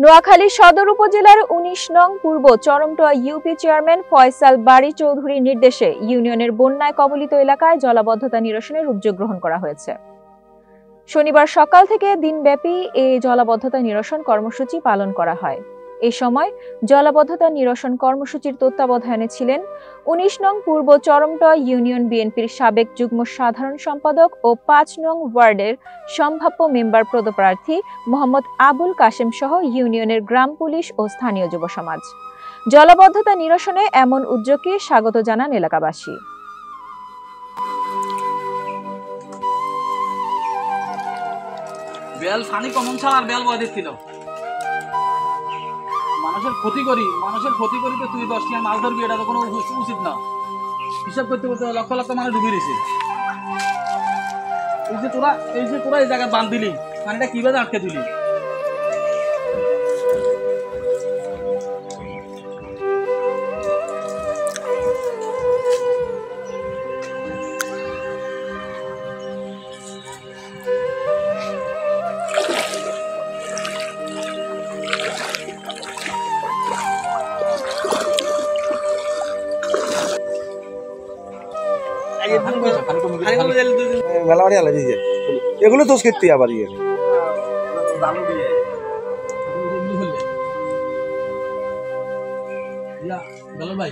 নোয়াখালী সদর উপজেলার ১৯ নং পূর্ব চরমটোয়া ইউপি চেয়ারম্যান ফয়সাল বারী চৌধুরীর নির্দেশে ইউনিয়নের বন্যায় কবলিত এলাকায় জলাবদ্ধতা নিরসনের উদ্যোগ গ্রহণ করা হয়েছে। শনিবার সকাল থেকে দিনব্যাপী এই জলাবদ্ধতা নিরসন কর্মসূচি পালন করা হয়। এ সময় জলাবদ্ধতা নিরসন কর্মসূচির তত্ত্বাবধানে ছিলেন ১৯ নং পূর্ব চরমটোয়া ইউনিয়ন বিএনপির সাবেক যুগ্ম সাধারণ সম্পাদক ও ৫ নং ওয়ার্ডের সম্ভাব্য মেম্বার পদপ্রার্থী মোহাম্মদ আবুল কাশেম সহ ইউনিয়নের গ্রাম পুলিশ ও স্থানীয় যুব সমাজ। জলাবদ্ধতা নিরসনে এমন উদ্যোগকে স্বাগত জানান এলাকাবাসী। বেল পানি কমন ছাড়া আর বেল বয় দিচ্ছিল মানুষের ক্ষতি করি তো তুই 10 টাকা মাছ ধরবি, এটা তো কোনো উচিত না। হিসাব করতে করতে লক্ষ লক্ষ মানুষ ডুবে রয়েছে। এই যে তোরা এই জায়গায় বাঁধ দিলি, পানিটা কিভাবে আটকে দিলি? এগুলো তো কীর্তি আবার ভাই